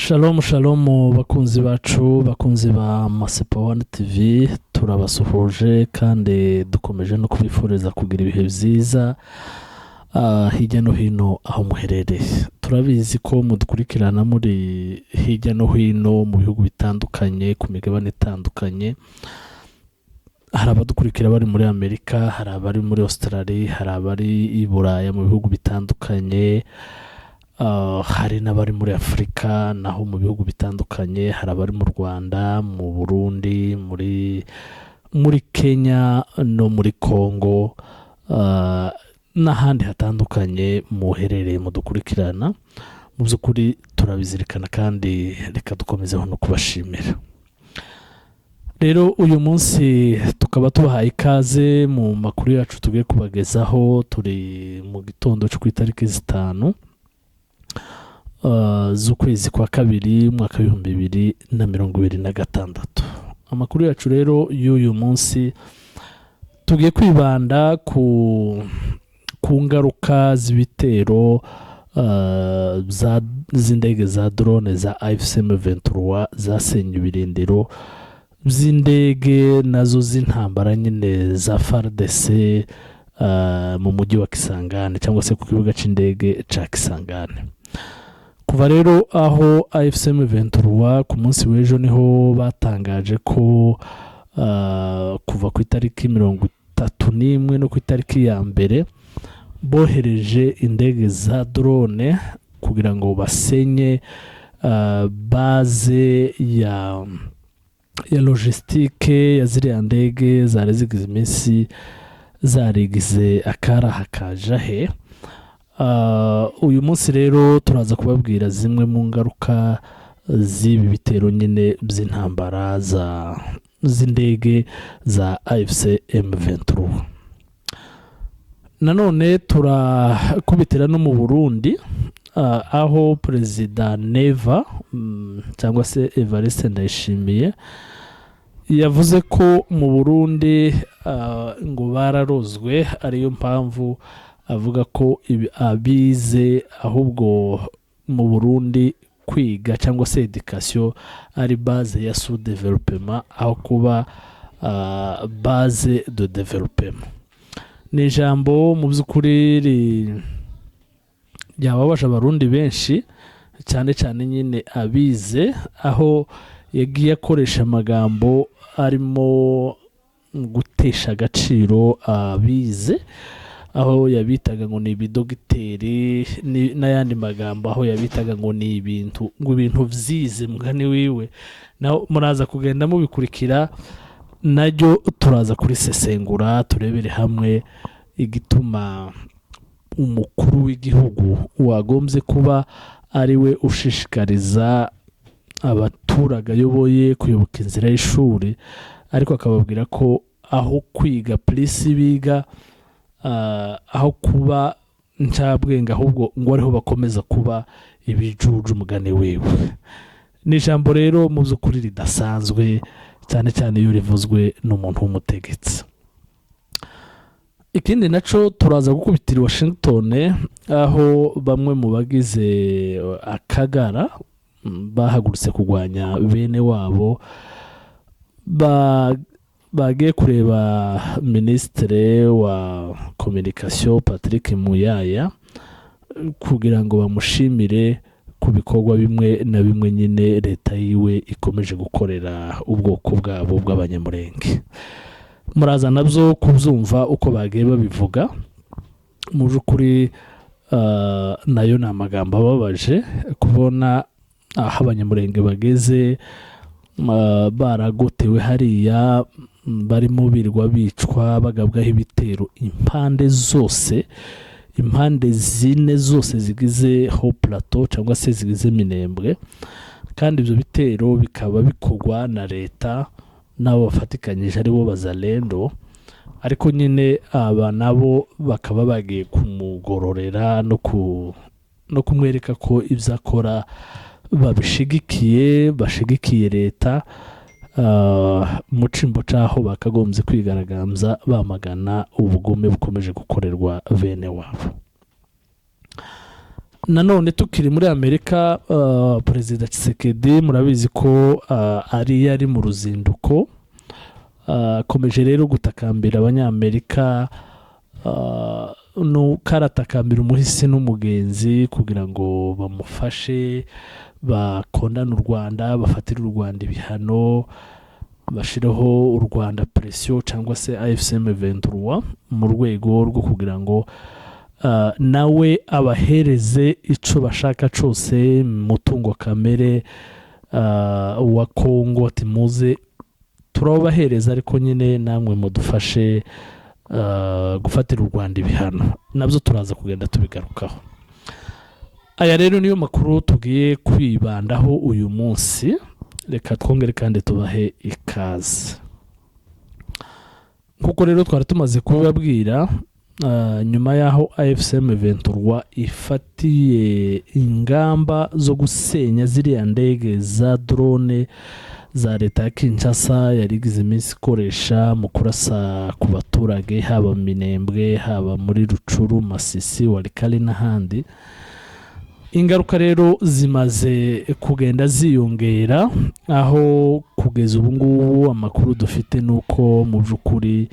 Shalom shalom bakunzi bacu bakunzi ba Masepa One TV turabasuhuje kandi dukomeje no kubifuriza kugira ibihe byiza hirya no hino aho muherereye. Turabizi ko mudukurikirana muri hirya no hino mu bihugu bitandukanye ku migabane itandukanye. Hari abadukurikira bari muri Amerika, hari abari muri Australia, hari abari i Buraya mu bihugu bitandukanye. Hari n'abari muri Afrika naho mu bihugu bitandukanye, hari abari mu Rwanda, mu Burundi, muri Kenya no muri Congo, n'ahandi hatandukanye muherereye mudukurikirana. Mu by'ukuri turabizirikana kandi reka dukomezeho no kubashimira. Rero uyu munsi tukaba tubahaye ikaze mu makuru yacu tugiye kubagezaho. Turi mu gitondo cyo ku itariki 5 z'ukwezi kwa kabiri mwaka wa 2026. Amakuru yacu rero y'uyu munsi tugiye kwibanda ku ngaruka z'ibitero z'indege za drone za AFC M23 zasenye ibirindiro by'indege nazo z'intambara nyine za FARDC mu mujyi wa Kisangani cyangwa se ku kibuga cy'indege ca Kisangani. Kuva rero aho AFC M23 ku munsi w'ejo niho batangaje ko kuva ku itariki 31 no ku itariki ya mbere bohereje indege za drone kugira ngo basenye base ya logistique ya ziriya ndege zari zigize iminsi zarigize akara hakajahe. Uyu munsi rero turaza kubabwira zimwe mu ngaruka z'ibi bitero nyine by'intambara z'indege za AFC M23. Nanone turakubitira no mu Burundi aho Perezida Neva cyangwa se Evariste Ndayishimiye yavuze ko mu Burundi ngo bararozwe, ariyo mpamvu avuga ko abize ahubwo mu Burundi kwiga cyangwa se education ari base ya sous-développement aho kuba base de développement. Ni ijambo mu by'ukuri ryababaje abarundi benshi cyane cyane nyine abize, aho yagiye akoresha amagambo arimo gutesha agaciro abize, aho yabitaga ngo ni ibidogiteri n'ayandi magambo, aho yabitaga ngo ni ibintu vyize mugani wiwe. Naho muraza kugenda mubikurikira, najyo turaza kuri sesengura turebere hamwe igituma umukuru w'igihugu wagombye kuba ari we ushishikariza abaturage ayoboye kuyoboka inzira y'ishuri, ariko akababwira ko aho kwiga plisi biga, aho kuba ncabwenge ahubwo ngo ariho bakomeza kuba ibijuju mugani wiwe. Ni ijambo rero mu by'ukuri ridasanzwe cyane cyane iyo rivuzwe n'umuntu w'umutegetsi. Ikindi naco turaza gukubitira Washington, aho bamwe mu bagize akagara bahagurutse kugwanya bene wabo bagiye kureba Ministre wa Communication Patrick Muyaya kugira ngo bamushimire ku bikorwa bimwe na bimwe nyine leta yiwe ikomeje gukorera ubwoko bwabo bw'abanyamurenge. Muraza nabyo kubyumva uko bagiye babivuga. Mu by'ukuri nayo ni amagambo ababaje kubona aho abanyamurenge bageze baragotewe hariya, barimo birwa bicwa bagabwaho ibitero impande zose, impande zine zose zigize ho plateau cyangwa se zigize Minembwe, kandi ibyo bitero bikaba bikorwa na leta nabo bafatikanyije aribo bazalendo, ariko nyine aba nabo bakaba bagiye kumugororera no kumwereka ko ibyo akora bashigikiye leta. Mu cimbo caho bakagombye kwigaragambya bamagana ubugome bukomeje gukorerwa bene wabo. nanone tukiri muri Amerika, Perezida Tshisekedi murabizi ko yari mu ruzinduko, akomeje rero gutakambira abanyamerika, karatakambira umuhisi n'umugenzi kugira ngo bamufashe bakondana u Rwanda, bafatire u Rwanda ibihano, bashireho u Rwanda presiyo cyangwa se AFCM 23 mu rwego rwo kugira ngo nawe abahereze ico bashaka cyose mutungo kamere wa Kongo, ati muze turabahereza ariko nyine namwe mudufashe gufatira u Rwanda ibihano. Nabyo turaza kugenda tubigarukaho. Aya rero niyo makuru tugiye kwibandaho uyu munsi, reka twongere kandi tubahe ikaze. Nkuko rero twari tumaze kubabwira, nyuma yaho AFCM 23 ifatiye ingamba zo gusenya ziriya ndege za drone za leta ya Kinshasa yarigize iminsi ikoresha mu kurasa ku baturage, haba Minembwe, haba muri Rucuru, Masisi, Walikale n'ahandi. Ingaruka rero zimaze kugenda ziyongera, aho kugeza ubu ngubu amakuru dufite nuko mu by'ukuri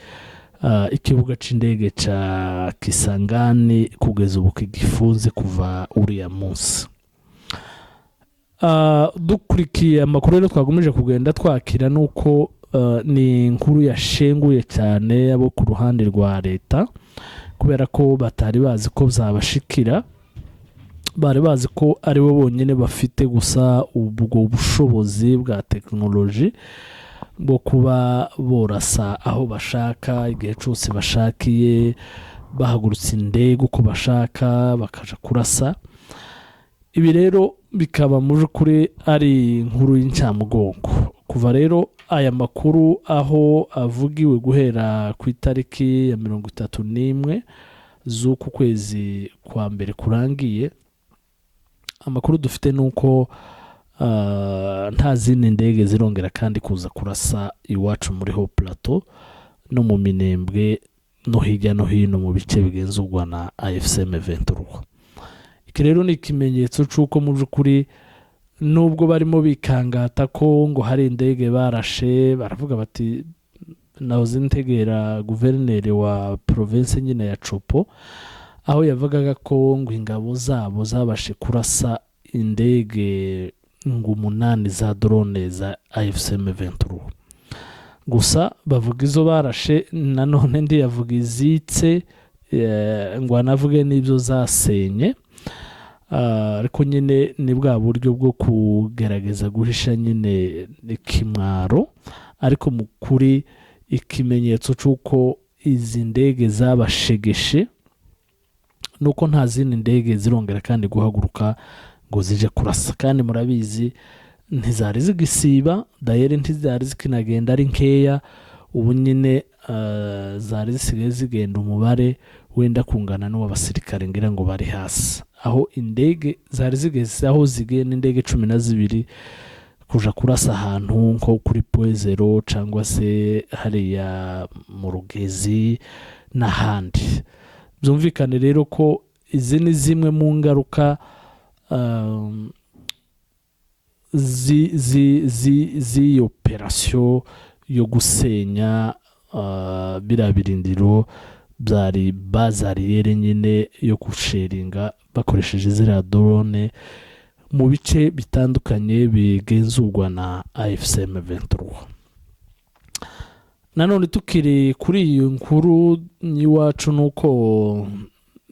ikibuga c'indege ca Kisangani kugeza ubu kigifunze kuva uriya munsi. Dukurikiye amakuru rero twagomeje kugenda twakira nuko ni inkuru yashenguye cyane abo ku ruhande rwa leta, kubera ko batari bazi ko zabashikira, bari bazi ko ari bo bonyine bafite gusa ubwo bushobozi bwa tekinoloji bwo kuba borasa aho bashaka igihe cyose bashakiye, bahagurutse indege uko bashaka bakaja kurasa. Ibi rero bikaba mu by'ukuri ari inkuru y'incamugongo. Kuva rero aya makuru aho avugiwe guhera ku itariki ya 31 z'uku kwezi kwa mbere kurangiye, amakuru dufite nuko nta zindi ndege zirongera kandi kuza kurasa iwacu muri Haut Plateau no mu Minembwe no hirya no hino mu bice bigenzurwa na AFCM 23. Iki rero ni ikimenyetso cy'uko mu by'ukuri nubwo barimo bikangata ko ngo hari indege barashe, baravuga bati nahoze ntegera guverineri wa province nyine ya Chopo, aho yavugaga ko ngo ingabo zabo zabashe kurasa indege ngo 8 za drone za AFCM 23. Gusa bavuga izo barashe, nanone ndi yavuga izitse, ngo anavuge n'ibyo zasenye, ariko nyine ni bwa buryo bwo kugerageza guhisha nyine ikimwaro. Ariko mu kuri ikimenyetso cy'uko izi ndege zabashegeshe nuko nta zindi ndege zirongera kandi guhaguruka ngo zije kurasa. Kandi murabizi ntizari zigisiba, dayere ntizari zikinagenda ari nkeya, ubu nyine zari zisigaye zigenda umubare wenda kungana n'uw'abasirikare ngira ngo bari hasi, aho indege zari zigeze aho zigenda indege 12 kuja kurasa ahantu nko kuri Poezero cyangwa se hariya mu Rugezi n'ahandi. Byumvikane rero ko izi ni zimwe mu ngaruka zi operasiyo yo gusenya biriya birindiro byari bazariyere nyine yo gusheringa bakoresheje ziriya drone mu bice bitandukanye bigenzurwa na AFCM 23. Nanone tukiri kuri iyo nkuru nyiwacu nuko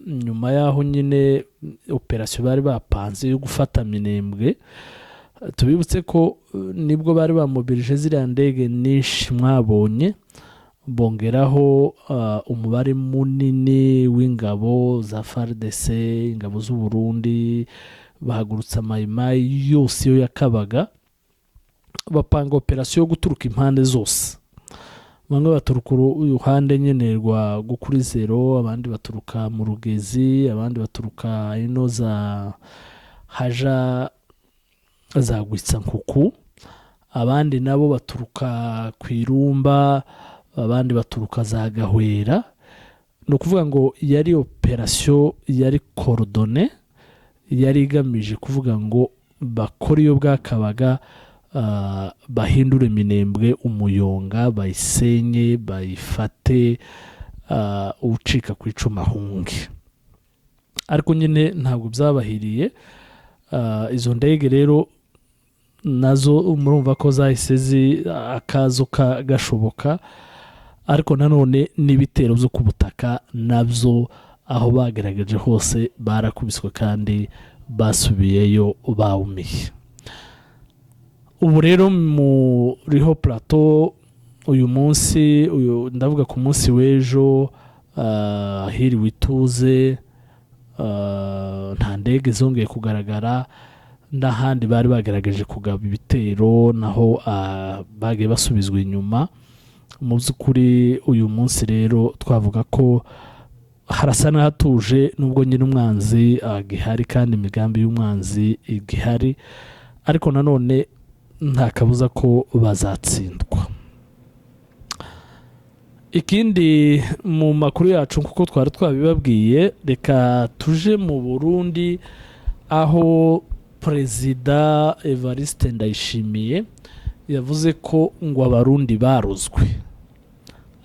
nyuma yaho nyine operasiyo bari bapanze yo gufata Minembwe, tubibutse ko nibwo bari bamobilije ziriya ndege nyinshi mwabonye, bongeraho umubare munini w'ingabo za FARDC, ingabo z'u Burundi, bahagurutsa mayimayi yose yo yakabaga, bapanga operasiyo yo guturuka impande zose. Bamwe baturuka uruhande nyine rwa Gukuri Zero, abandi baturuka mu Rugezi, abandi baturuka ino za haja za Gwitsankuku, abandi nabo baturuka ku Irumba, abandi baturuka za Gahwera. No kuvuga ngo yari operasiyo yari coordonné yari igamije kuvuga ngo bakore iyo bwakabaga bahindure Minembwe umuyonga, bayisenye, bayifate ucika ku icuma ahunge. Ariko nyine ntabwo byabahiriye. Izo ndege rero nazo murumva ko zahise akazo gashoboka, ariko nanone n'ibitero byo ku butaka nabyo aho bagerageje hose barakubiswe kandi basubiyeyo bawumiye. Ubu rero muriho plateau uyu munsi, ndavuga ku munsi w'ejo, hiriwe ituze, nta ndege zongeye kugaragara, n'ahandi bari bagerageje kugaba ibitero naho bagiye basubizwa inyuma. Mu by'ukuri uyu munsi rero twavuga ko harasa n'ahatuje, nubwo nyine umwanzi gihari kandi imigambi y'umwanzi igihari, ariko nanone nta kabuza ko bazatsindwa. Ikindi mu makuru yacu kuko twari twabibabwiye, reka tuje mu Burundi aho Perezida Evariste Ndayishimiye yavuze ko ngo abarundi baruzwe,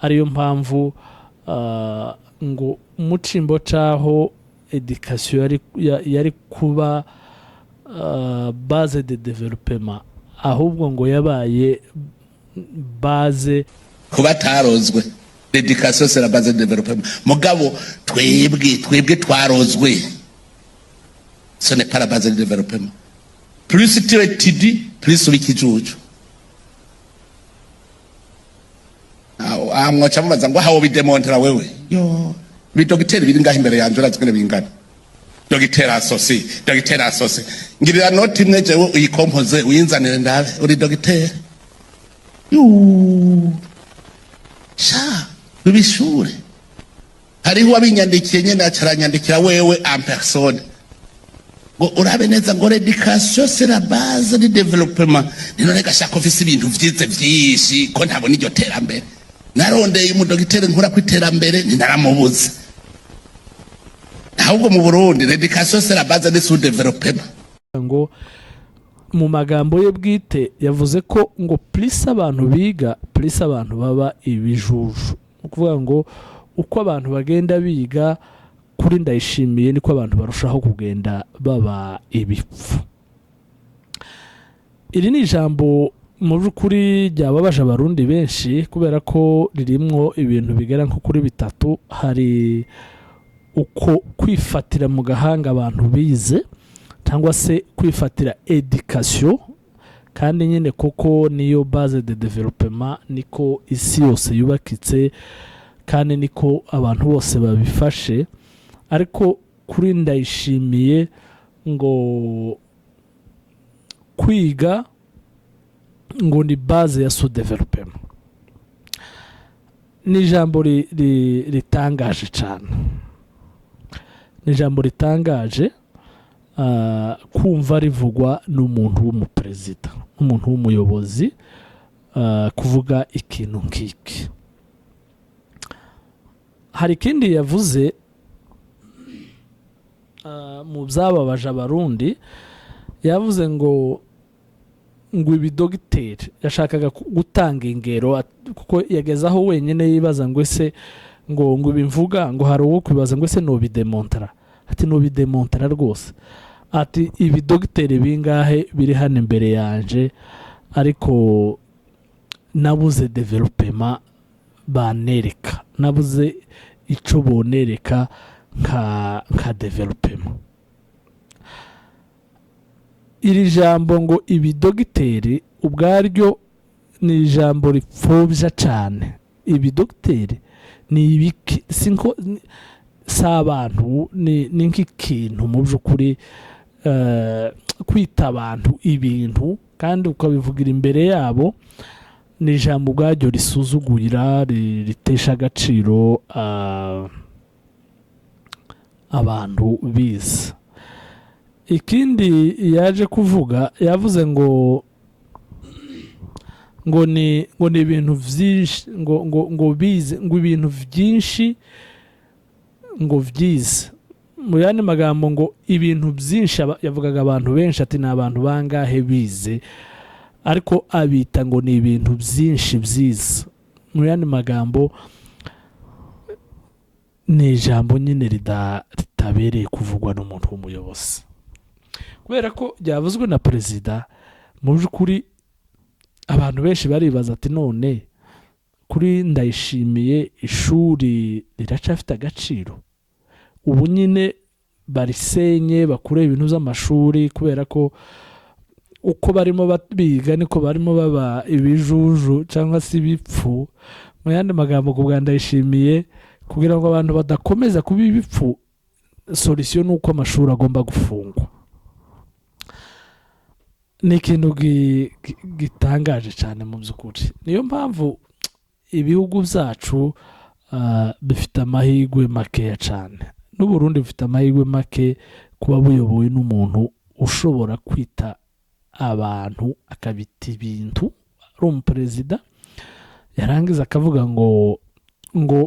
ariyo mpamvu ngo mu cimbo caho education yari kuba base de développement, ahubwo ngo yabaye base kuba tarozwe. L'éducation c'est la base de développement. Mugabo twebwe twarozwe, ce n'est pas la base de développement. Plus tu étudies, plus ubikijuju. Mwacha mubaza ngo hawo bidemontera wewe. Yo, bidogiteri biri ngaho imbere yanje urazikene bingana. Dogiteri asose. Ngirira noti imwe jewe uyikompoze uyinzanire ndabe uri dogiteri. Yo. Sha, bibishure. Hariho abinyandikiye nyene acaranyandikira wewe en personne. Ngo urabe neza ngo l'éducation c'est la base du développement. None gashaka ofisi ibintu vyize vyinshi ko ntabona iryo terambere. Narondeye umudogiteri nkura kwiterambere ninaramubuza. Ahubwo mu Burundi l'éducation c'est la base du sous-développement. Ngo mu magambo ye bwite yavuze ko ngo plus abantu biga plus abantu baba ibijuju. Ukuvuga ngo uko abantu bagenda biga kuri Ndayishimiye niko abantu barushaho kugenda baba ibipfu. Iri ni ijambo mu by'ukuri ryababaje abarundi benshi kubera ko ririmwo ibintu bigera nko kuri bitatu. Hari uko kwifatira mu gahanga abantu bize cyangwa se kwifatira education, kandi nyine koko niyo base de développement, niko isi yose yubakitse kandi niko abantu bose babifashe. Ariko kuri Ndayishimiye ngo kwiga ngo ni base ya sous-développement. Ni ijambo ritangaje cyane, ni ijambo ritangaje kumva rivugwa n'umuntu w'umuperezida, umuntu w'umuyobozi, kuvuga ikintu nk'iki. Hari ikindi yavuze mu byababaje abarundi, yavuze ngo ibidogiteri yashakaga gutanga ingero kuko yagezaho wenyine yibaza ngo ese ngo ibimvuga ngo hari uwo kwibaza ngo ese nobidemontara. Ati nobidemontara rwose. Ati ibidogiteri bingahe biri hano imbere yanje, ariko nabuze development banereka, nabuze ico bonereka nka development. Iri jambo ngo ibidogiteri ubwaryo ni ijambo ripfobya cyane. Ibidogiteri ni ibiki? Sinko s'abantu, ni nk'ikintu mu by'ukuri kwita abantu ibintu kandi ukabivugira imbere yabo. Ni ijambo ubwaryo risuzugurira, ritesha agaciro abantu bize. Ikindi yaje kuvuga, yavuze ngo ni ibintu byinshi, ngo bize, ngo ibintu byinshi ngo byize, mu yandi magambo ngo ibintu byinshi yavugaga abantu benshi ati ni abantu bangahe bize ariko abita ngo ni ibintu byinshi byiza. Mu yandi magambo ni ijambo nyine ritabereye kuvugwa n'umuntu w'umuyobozi, kubera ko ryavuzwe na perezida. Mu by'ukuri abantu benshi baribaza ati none kuri Ndayishimiye ishuri riracafite agaciro? Ubu nyine barisenye bakure ibintu by'amashuri kubera ko uko barimo biga niko barimo baba ibijuju cyangwa se ibipfu. Mu yandi magambo ku bwa Ndayishimiye, kugira ngo abantu badakomeza kuba ibipfu, solution ni uko amashuri agomba gufungwa. Ni ikintu gitangaje cyane mu by'ukuri. Niyo mpamvu ibihugu byacu bifite amahirwe makeya cyane. N'Uburundi bufite amahirwe make kuba buyobowe n'umuntu ushobora kwita abantu akabita ibintu ari umuperezida, yarangiza akavuga ngo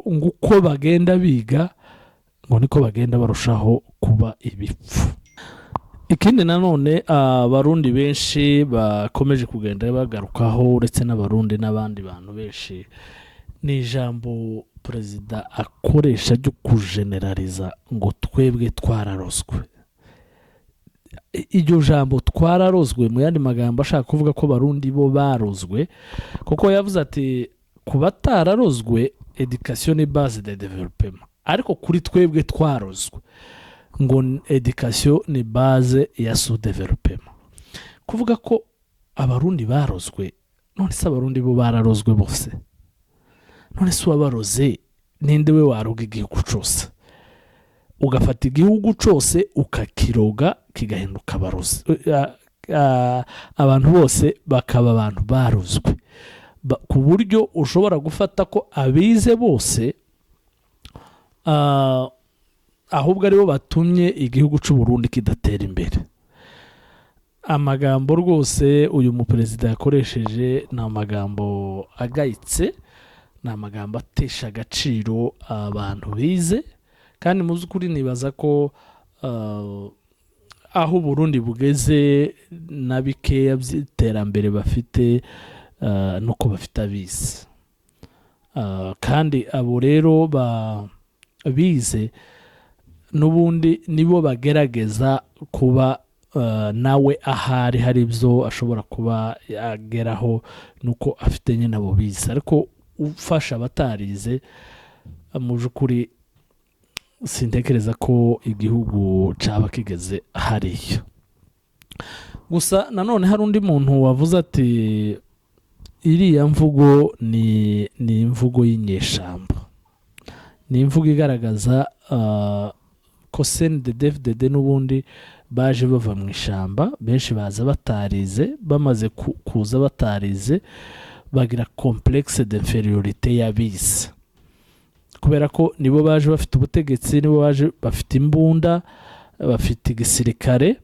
uko bagenda biga ngo niko bagenda barushaho kuba ibipfu. Ikindi nanone abarundi benshi bakomeje kugenda bagarukaho, uretse n'abarundi n'abandi bantu benshi, ni ijambo perezida akoresha ryo kujeneraliza ngo twebwe twararozwe. Iryo jambo twararozwe mu yandi magambo ashaka kuvuga ko barundi bo barozwe, kuko yavuze ati ku batararozwe education ni base de développement, ariko kuri twebwe twarozwe ngo education ni base ya sous développement. Kuvuga ko abarundi barozwe, none se abarundi bo bararozwe bose? None se wabaroze ninde we waroga igihugu cyose? Ugafata igihugu cyose ukakiroga kigahinduka abarozi, abantu bose bakaba abantu barozwe, ku buryo ushobora gufata ko abize bose ahubwo aribo batumye igihugu cy'u Burundi kidatera imbere. Amagambo rwose uyu muperezida yakoresheje ni amagambo agayitse, ni amagambo atesha agaciro abantu bize, kandi mu by'ukuri nibaza ko aho Burundi bugeze na bikeya by'iterambere bafite nuko bafite abize, kandi abo rero bize n'ubundi nibo bagerageza kuba nawe ahari hari ibyo ashobora kuba yageraho nuko afite nyine abo bize. Ariko ufasha abatarize mu by'ukuri sintekereza ko igihugu cyaba kigeze hariya. Gusa nanone hari undi muntu wavuze ati iriya mvugo ni imvugo y'inyeshamba, ni imvugo igaragaza ko CNDD-FDD n'ubundi baje bava mu ishamba, benshi baza batarize, bamaze kuza batarize bagira complexe d'infériorité y'abize, kubera ko nibo baje bafite ubutegetsi, nibo baje bafite imbunda, bafite igisirikare,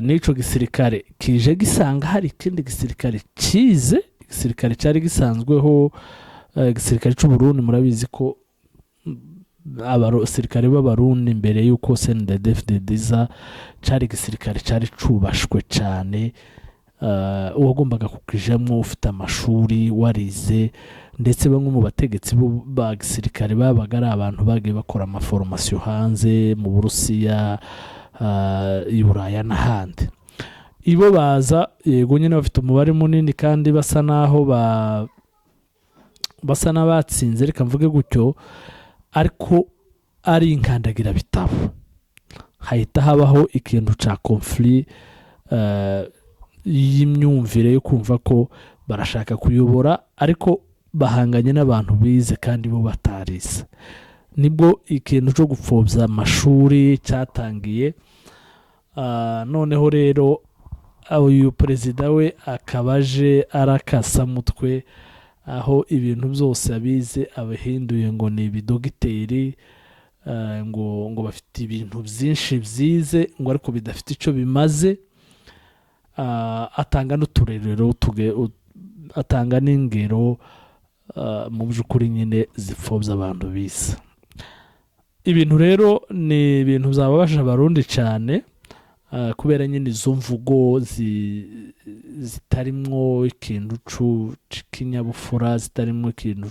n'ico gisirikare kije gisanga hari ikindi gisirikare kize, igisirikare cyari gisanzweho, igisirikare cy'u Burundi murabizi ko abasirikare b'abarundi mbere y'uko CNDD-FDD cyari igisirikare cyari cubashwe cyane, uwagombaga kukijamwo ufite amashuri warize, ndetse bamwe mu bategetsi ba gisirikare babaga ari abantu bagiye bakora amaforomasiyo hanze mu Burusiya, i Buraya n'ahandi. Ibo baza yego nyine bafite umubare munini kandi basa n'abatsinze, reka mvuge gutyo, ariko ari inkandagira bitabo, hahita habaho ikintu cya conflit y'imyumvire yo kumva ko barashaka kuyobora ariko bahanganye n'abantu bize kandi bo batarize. Nibwo ikintu cyo gupfobya amashuri cyatangiye. Noneho rero uyu perezida we akabaje arakasa mutwe, aho ibintu byose abize abahinduye ngo ni ibidogiteri, ngo bafite ibintu byinshi byize ngo ariko bidafite icyo bimaze. Atanga n'uturerero, atanga n'ingero mu by'ukuri nyine zipfobya abantu bize. ibintu rero ni ibintu byababasha abarundi cyane kubera nyine izo mvugo zitarimwo ikintu cy'ikinyabupfura, zitarimwo ikintu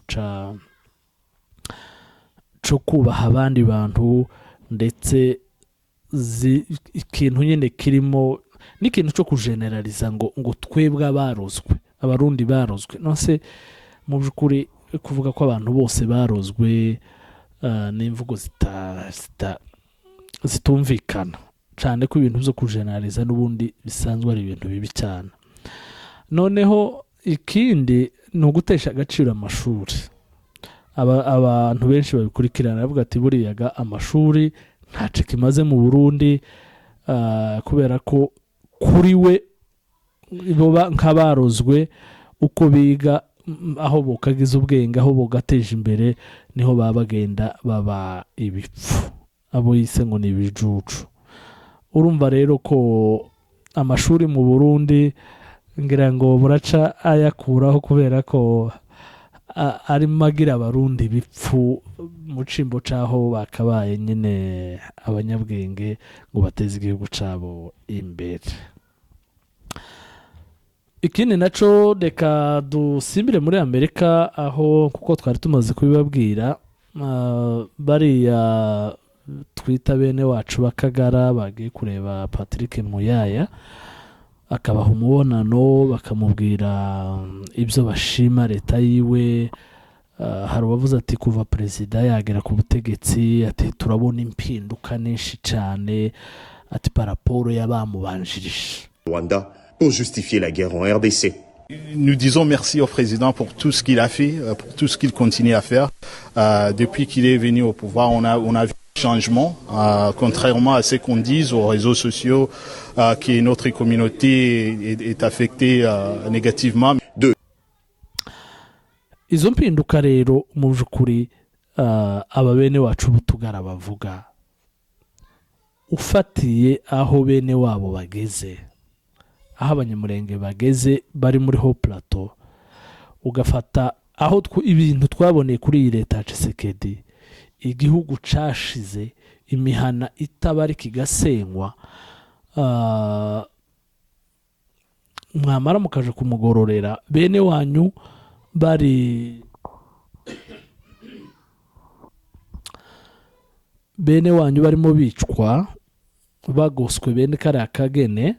cyo kubaha abandi bantu, ndetse ikintu nyine kirimo n'ikintu cyo kujeneraliza ngo twebwe abarundi barozwe. Nonse mu by'ukuri kuvuga ko abantu bose barozwe n'imvugo zitumvikana cyane, ko ibintu byo kujeneraliza n'ubundi bisanzwe ari ibintu bibi cyane. Noneho ikindi ni ugutesha agaciro amashuri. Abantu benshi babikurikirana bavuga ati buriya amashuri ntacyo kimaze mu Burundi, kubera ko kuri we nk'abarozwe uko biga, aho bokagize ubwenge, aho bogateje imbere, niho baba bagenda baba ibipfu, abo yise ngo ni ibijuju. Urumva rero ko amashuri mu Burundi ngira ngo buraca ayakuraho, kubera ko arimo agira abarundi bipfu mu cimbo caho bakabaye nyine abanyabwenge ngo bateze igihugu cabo imbere. Ikindi naco reka dusimbire muri Amerika, aho kuko twari tumaze kubibabwira, bariya twita bene wacu bakagara bagiye kureba Patrick Muyaya, akabaha umubonano, bakamubwira ibyo bashima leta yiwe. Hari uwavuze ati kuva perezida yagera ku butegetsi, ati turabona impinduka nyinshi cyane, ati paraporo y'abamubanjirije. Rwanda pour justifier la guerre en RDC. Nous disons merci au président pour tout ce qu'il a fait, pour tout ce qu'il continue à faire. Depuis qu'il est venu au pouvoir, on a vu changement, contrairement à ce qu'on dit aux réseaux sociaux, que notre communauté est affectée négativement. Izo mpinduka rero mu by'ukuri aba bene wacu butugara bavuga, ufatiye aho bene wabo bageze, aho abanyamurenge bageze bari muri ho plateau, ugafata aho ibintu twaboneye kuri iyi leta ya Tshisekedi, igihugu cashize, imihana itabarika igasenywa, mwamara mukaje kumugororera bene wanyu barimo bicwa, bagoswe bene kariya kagene,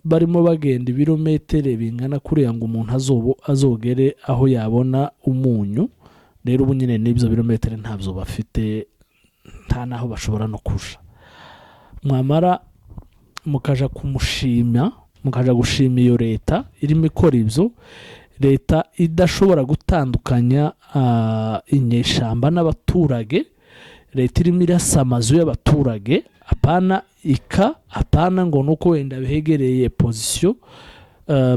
barimo bagenda ibirometero bingana kuriya ngo umuntu azogere aho yabona umunyu. Rero ubu nyine n'ibyo birometero ntabyo bafite, nta naho bashobora no kuja. Mwamara mukaja kumushima, mukaja gushima iyo leta irimo ikora ibyo, leta idashobora gutandukanya inyeshamba n'abaturage, leta irimo irasa amazu y'abaturage, apana ngo nuko wenda bihegereye pozisiyo.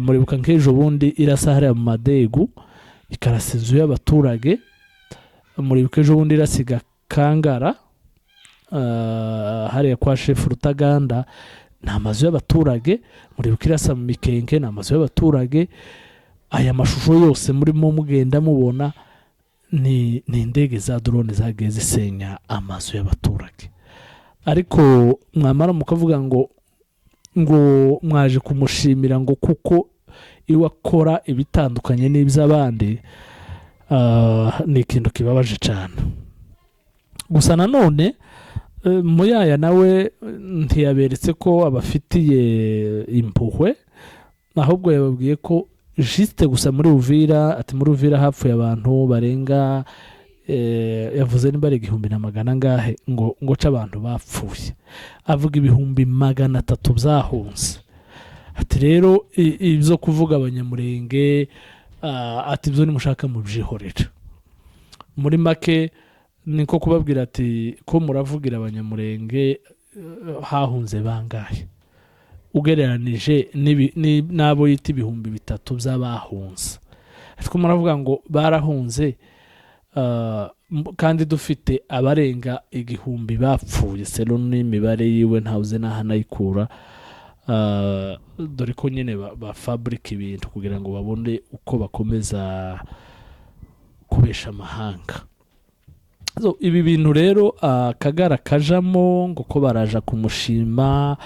Muribuka nk'ejo bundi irasa hariya mu Madegu, ikarasa inzu y'abaturage. Muribuka ejo bundi irasiga Kangara, hariya kwa shefu Rutaganda, ni amazu y'abaturage. Muribuka irasa mu Mikenke, ni amazu y'abaturage. Aya mashusho yose murimo mugenda mubona ni indege za drone zagiye zisenya amazu y'abaturage. Ariko mwamara mukavuga ngo mwaje kumushimira ngo kuko iwe akora ibitandukanye n'iby'abandi, ni ikintu kibabaje cyane. Gusa nanone Muyaya nawe ntiyaberetse ko abafitiye impuhwe, ahubwo yababwiye ko jiste gusa muri Uvira, ati muri Uvira hapfuye abantu barenga, yavuze niba ari 1,000 ngahe, ngo c'abantu bapfuye, avuga 300,000 byahunze. Ati rero ibyo kuvuga abanyamurenge, ati ibyo nimushaka mubyihorera. Muri make niko kubabwira ati ko muravugira abanyamurenge hahunze bangahe ugereranije n'abo yita 300,000 by'abahunze. Ariko muravuga ngo barahunze, kandi dufite abarenga 1,000 bapfuye. Selo n'imibare yiwe ntawuze nahanayikura, dore ko nyine bafabrika ibintu kugira ngo babone uko bakomeza kubesha amahanga. ibi bintu rero Kagara kajamo ngo ko baraja kumushima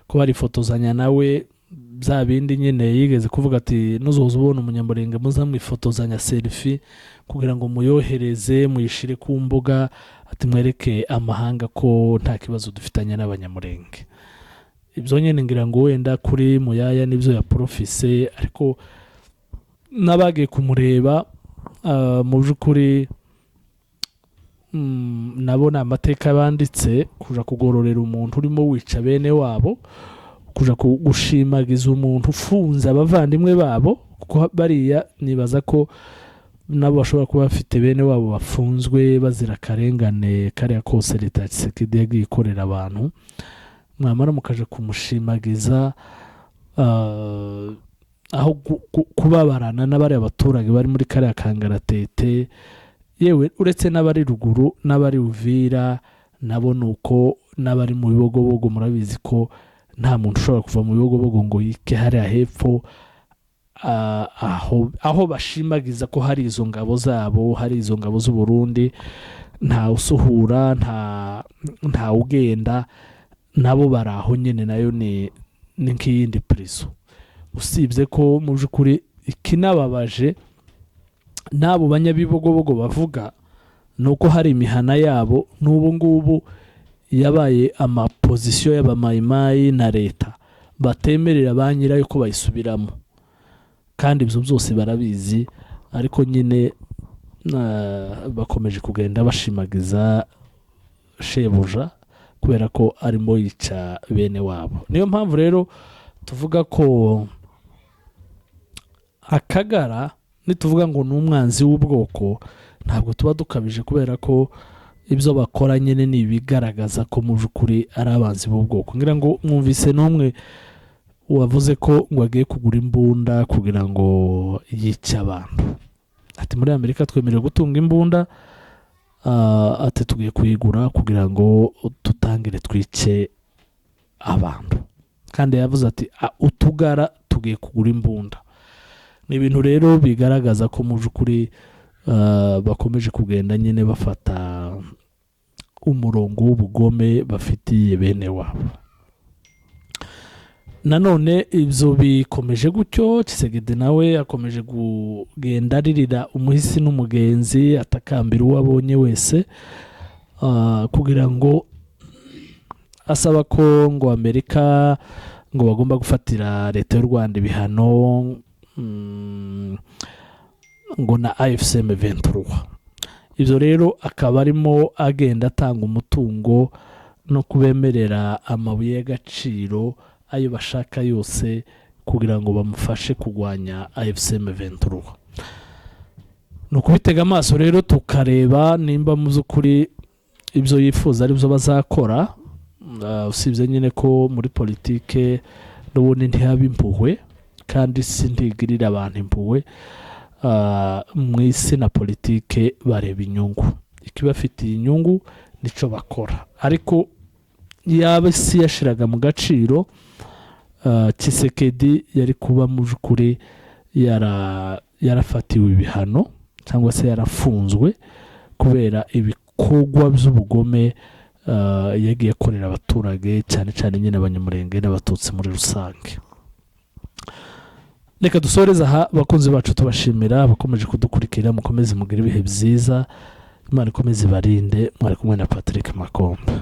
ko barifotozanya nawe bya bindi nyine yigeze kuvuga ati nuzoza ubona umunyamurenge muza mwifotozanya selfie kugira ngo muyohereze muyishire ku mbuga ati mwereke amahanga ko nta kibazo dufitanye n'abanyamurenge. Ibyo nyine ngira ngo wenda kuri Muyaya nibyo ya profise, ariko nabagiye kumureba mu by'ukuri nabona amateka banditse kuja kugororera umuntu urimo wica bene wabo, kuja gushimagiza umuntu ufunze abavandimwe babo, kuko bariya nibaza ko nabo bashobora kuba bafite bene wabo bafunzwe bazira karengane kariya kose leta ya Tshisekedi yagiye ikorera abantu. Mwamara mukaje kumushimagiza aho kubabarana n'abari abaturage bari muri kariya kangaratete, yewe uretse n'abari ruguru n'abari Uvira nabo nuko n'abari mu bibogobogo murabizi ko nta muntu ushobora kuva mu bibogobogo ngo yike hariya hepfo aho bashimagiza ko hari izo ngabo zabo, hari izo ngabo z'u Burundi, nta usuhura nta ugenda, nabo baraho nyine nayo ni nk'iyindi prison. Usibye ko mu by'ukuri ikinababaje n'abo banyabibogobogo bavuga nuko hari imihana yabo n'ubu ngubu yabaye amapozisiyo y'abamayimayi na leta batemerera ba nyirayo ko bayisubiramo, kandi ibyo byose barabizi, ariko nyine bakomeje kugenda bashimagiza shebuja kubera ko arimo yica bene wabo. Niyo mpamvu rero tuvuga ko Akagara nituvuga ngo ni umwanzi w'ubwoko ntabwo tuba dukabije, kubera ko ibyo bakora nyine ni ibigaragaza ko mu by'ukuri ari abanzi b'ubwoko. Ngira ngo mwumvise n'umwe wavuze ko ngo agiye kugura imbunda kugira ngo yice abantu, ati muri Amerika twemerewe gutunga imbunda, ati tugiye kuyigura kugira ngo tutangire twice abantu, kandi yavuze ati utugara tugiye kugura imbunda. Ni ibintu rero bigaragaza ko mu by'ukuri bakomeje kugenda nyine bafata umurongo w'ubugome bafitiye bene wabo. Nanone ibyo bikomeje gutyo, Tshisekedi nawe akomeje kugenda aririra umuhisi n'umugenzi, atakambira uwo abonye wese, kugira ngo asaba ko ngo Amerika ngo bagomba gufatira leta y'u Rwanda ibihano ngo na AFC M23. Ibyo rero akaba arimo agenda atanga umutungo no kubemerera amabuye y'agaciro ayo bashaka yose kugira ngo bamufashe kugwanya AFC M23. Nuko bitega amaso rero tukareba nimba mu by'ukuri ibyo yifuza ari byo bazakora. Usibye nyine ko muri politike n'ubundi ntihaba impuhwe, kandi si ntigirira abantu impuhwe. Mu isi na politike bareba inyungu, ikibafitiye inyungu nico bakora. Ariko yaba isi yashiraga mu gaciro, Tshisekedi yari kuba mu by'ukuri yarafatiwe ibihano cyangwa se yarafunzwe kubera ibikorwa by'ubugome yagiye akorera abaturage, cyane cyane nyine abanyamurenge n'abatutsi muri rusange. Reka dusoreze aha, bakunzi bacu tubashimira, bakomeje kudukurikira, mukomeze mugire ibihe byiza, Imana ikomeze ibarinde. Mwari kumwe na Patrick Makombe.